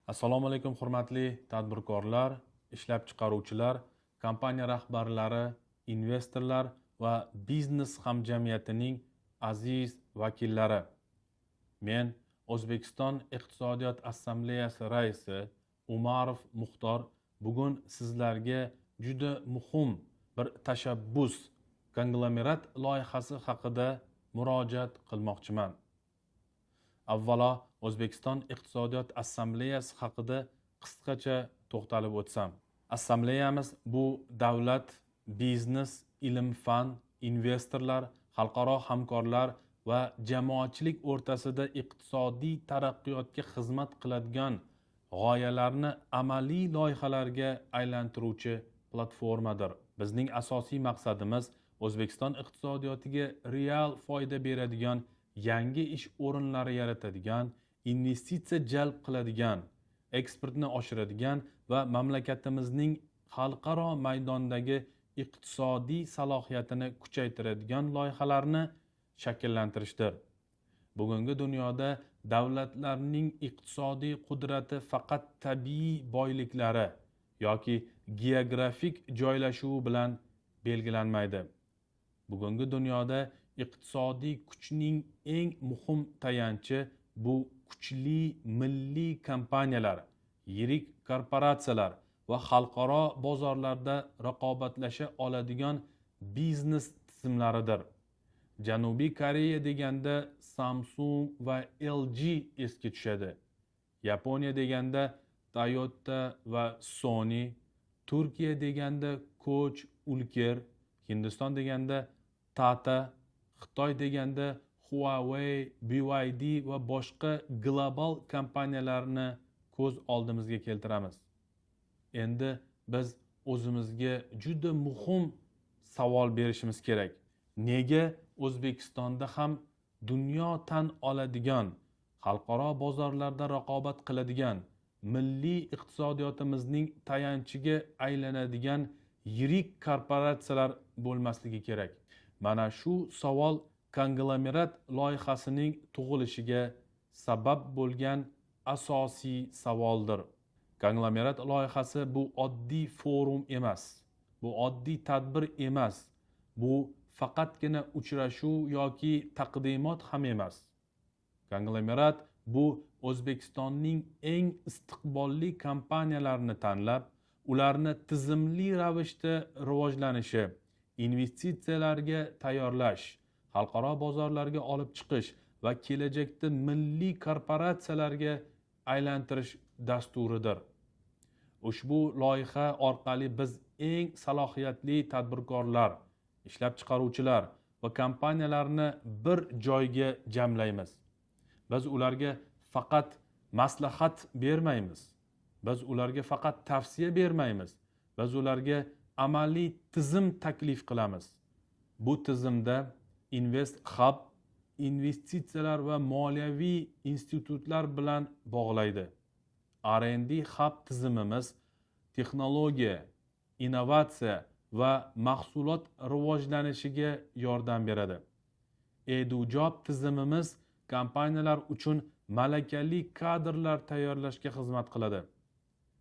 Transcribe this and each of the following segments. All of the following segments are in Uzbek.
Assalomu alaykum hurmatli tadbirkorlar, ishlab chiqaruvchilar, kompaniya rahbarlari, investorlar va biznes hamjamiyatining aziz vakillari. Men O'zbekiston Iqtisodiyot Assambleyasi raisi Umarov Muxtor bugun sizlarga juda muhim bir tashabbus konglomerat loyihasi haqida murojaat qilmoqchiman. Avvalo O'zbekiston Iqtisodiyot Assambleyasi haqida qisqacha to'xtalib o'tsam. Assambleyamiz bu davlat, biznes, ilm-fan, investorlar, xalqaro hamkorlar va jamoatchilik o'rtasida iqtisodiy taraqqiyotga xizmat qiladigan g'oyalarni amaliy loyihalarga aylantiruvchi platformadir. Bizning asosiy maqsadimiz O'zbekiston iqtisodiyotiga real foyda beradigan, yangi ish o'rinlari yaratadigan, investitsiya jalb qiladigan, eksportni oshiradigan va mamlakatimizning xalqaro maydondagi iqtisodiy salohiyatini kuchaytiradigan loyihalarni shakllantirishdir. Bugungi dunyoda davlatlarning iqtisodiy qudrati faqat tabiiy boyliklari yoki geografik joylashuvi bilan belgilanmaydi. Bugungi dunyoda iqtisodiy kuchning eng muhim tayanchi bu kuchli milliy kompaniyalar, yirik korporatsiyalar va xalqaro bozorlarda raqobatlasha oladigan biznes tizimlaridir. Janubiy Koreya deganda Samsung va LG esga tushadi. Yaponiya deganda Toyota va Sony, Turkiya deganda Koch, Ulker, Hindiston deganda Tata, Xitoy deganda Huawei, BYD va boshqa global kompaniyalarni ko'z oldimizga keltiramiz. Endi biz o'zimizga juda muhim savol berishimiz kerak. Nega O'zbekistonda ham dunyo tan oladigan, xalqaro bozorlarda raqobat qiladigan, milliy iqtisodiyotimizning tayanchiga aylanadigan yirik korporatsiyalar bo'lmasligi kerak? Mana shu savol konglomerat loyihasining tug'ilishiga sabab bo'lgan asosiy savoldir. Konglomerat loyihasi bu oddiy forum emas, bu oddiy tadbir emas, bu faqatgina uchrashuv yoki taqdimot ham emas. Konglomerat bu O'zbekistonning eng istiqbolli kompaniyalarini tanlab, ularni tizimli ravishda rivojlanishi, investitsiyalarga tayyorlash, xalqaro bozorlarga olib chiqish va kelajakda milliy korporatsiyalarga aylantirish dasturidir. Ushbu loyiha orqali biz eng salohiyatli tadbirkorlar, ishlab chiqaruvchilar va kompaniyalarni bir joyga jamlaymiz. Biz ularga faqat maslahat bermaymiz. Biz ularga faqat tavsiya bermaymiz. Biz ularga amaliy tizim taklif qilamiz. Bu tizimda Invest Hub investitsiyalar va moliyaviy institutlar bilan bog'laydi. R&D Hub tizimimiz texnologiya, innovatsiya va mahsulot rivojlanishiga yordam beradi. EduJob tizimimiz kompaniyalar uchun malakali kadrlar tayyorlashga xizmat qiladi.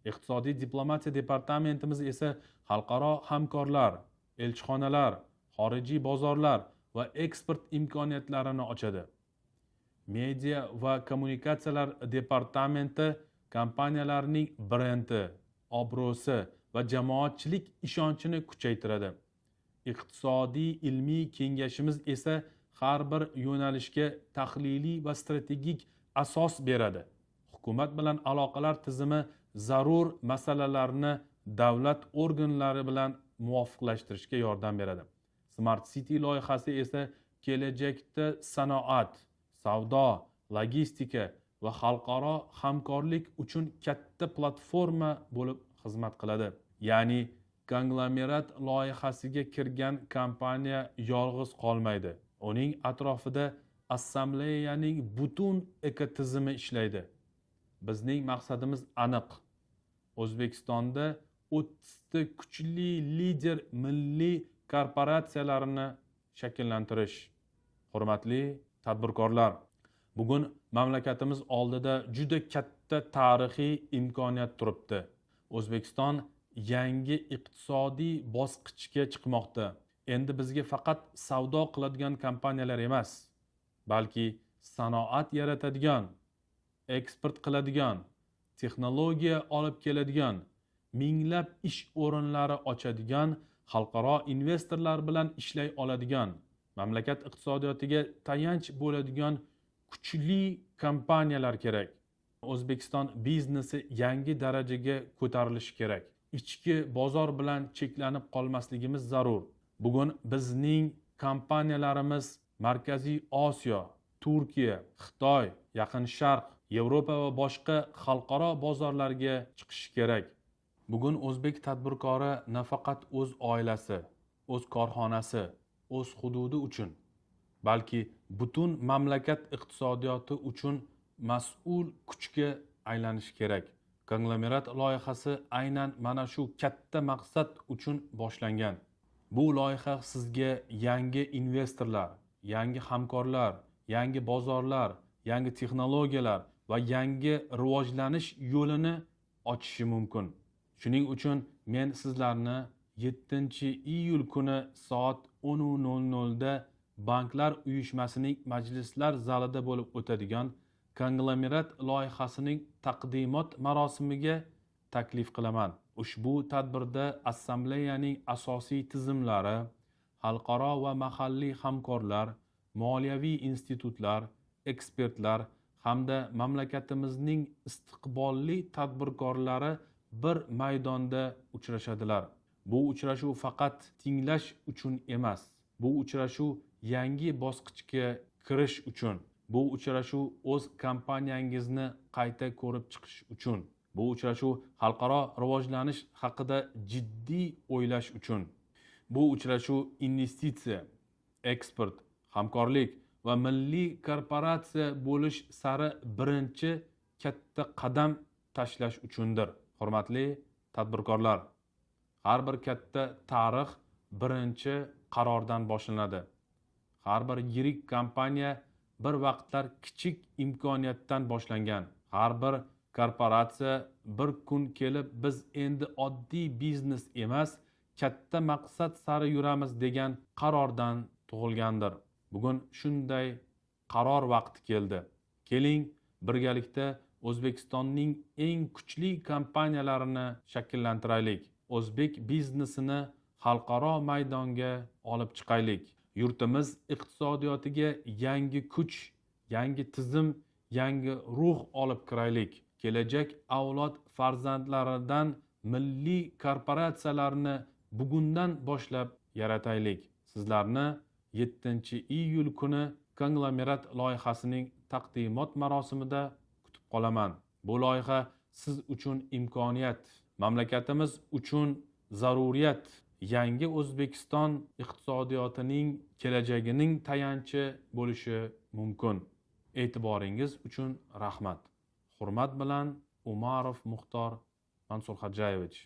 Iqtisodiy diplomatiya departamentimiz esa xalqaro hamkorlar, elchixonalar, xorijiy bozorlar va eksport imkoniyatlarini ochadi. Media va kommunikatsiyalar departamenti kompaniyalarning brendi, obro'si va jamoatchilik ishonchini kuchaytiradi. Iqtisodiy ilmiy kengashimiz esa har bir yo'nalishga tahliliy va strategik asos beradi. Hukumat bilan aloqalar tizimi zarur masalalarni davlat organlari bilan muvofiqlashtirishga yordam beradi. Smart City loyihasi esa kelajakda sanoat, savdo, logistika va xalqaro hamkorlik uchun katta platforma bo'lib xizmat qiladi. Ya'ni konglomerat loyihasiga kirgan kompaniya yolg'iz qolmaydi. Uning atrofida assambleyaning butun ekotizimi ishlaydi. Bizning maqsadimiz aniq. O'zbekistonda 30 ta kuchli lider milliy korporatsiyalarini shakllantirish. Hurmatli tadbirkorlar, bugun mamlakatimiz oldida juda katta katta tarixiy imkoniyat turibdi. O'zbekiston yangi iqtisodiy bosqichga chiqmoqda. Endi bizga faqat savdo qiladigan kompaniyalar emas, balki sanoat yaratadigan, eksport qiladigan, texnologiya olib keladigan, minglab ish o'rinlari ochadigan, xalqaro investorlar bilan ishlay oladigan, mamlakat iqtisodiyotiga tayanch bo'ladigan kuchli kompaniyalar kerak. O'zbekiston biznesi yangi darajaga ko'tarilishi kerak. Ichki bozor bilan cheklanib qolmasligimiz zarur. Bugun bizning kompaniyalarimiz Markaziy Osiyo, Turkiya, Xitoy, Yaqin Sharq, Yevropa va boshqa xalqaro bozorlarga chiqishi kerak. Bugun o'zbek tadbirkori nafaqat o'z oilasi, o'z korxonasi, o'z hududi uchun, balki butun mamlakat iqtisodiyoti uchun mas'ul kuchga aylanishi kerak. Konglomerat loyihasi aynan mana shu katta maqsad uchun boshlangan. Bu loyiha sizga yangi investorlar, yangi hamkorlar, yangi bozorlar, yangi texnologiyalar va yangi rivojlanish yo'lini ochishi mumkin. Shuning uchun men sizlarni 7-iyul kuni soat 10:00 da Banklar uyushmasining majlislar zalida bo'lib o'tadigan konglomerat loyihasining taqdimot marosimiga taklif qilaman. Ushbu tadbirda assambleyaning asosiy tizimlari, xalqaro va mahalliy hamkorlar, moliyaviy institutlar, ekspertlar hamda mamlakatimizning istiqbolli tadbirkorlari bir maydonda uchrashadilar. Bu uchrashuv faqat tinglash uchun emas. Bu uchrashuv yangi bosqichga kirish uchun. Bu uchrashuv o'z kompaniyangizni qayta ko'rib chiqish uchun. Bu uchrashuv xalqaro rivojlanish haqida jiddiy o'ylash uchun. Bu uchrashuv investitsiya, eksport, hamkorlik va milliy korporatsiya bo'lish sari birinchi katta qadam tashlash uchundir. Hurmatli tadbirkorlar, har bir katta tarix birinchi qarordan boshlanadi. Har bir yirik kompaniya bir vaqtlar kichik imkoniyatdan boshlangan. Har bir korporatsiya bir kun kelib biz endi oddiy biznes emas, katta maqsad sari yuramiz degan qarordan tug'ilgandir. Bugun shunday qaror vaqti keldi. Keling, birgalikda O'zbekistonning eng kuchli kompaniyalarini shakllantiraylik. O'zbek biznesini xalqaro maydonga olib chiqaylik. Yurtimiz iqtisodiyotiga yangi kuch, yangi tizim, yangi ruh olib kiraylik. Kelajak avlod farzandlaridan milliy korporatsiyalarni bugundan boshlab yarataylik. Sizlarni 7-iyul kuni konglomerat loyihasining taqdimot marosimida kutib qolaman. Bu loyiha siz uchun imkoniyat, mamlakatimiz uchun zaruriyat. Yangi O'zbekiston iqtisodiyotining kelajagining tayanchi bo'lishi mumkin. E'tiboringiz uchun rahmat. Hurmat bilan Umarov Muxtor Mansurxodjayevich.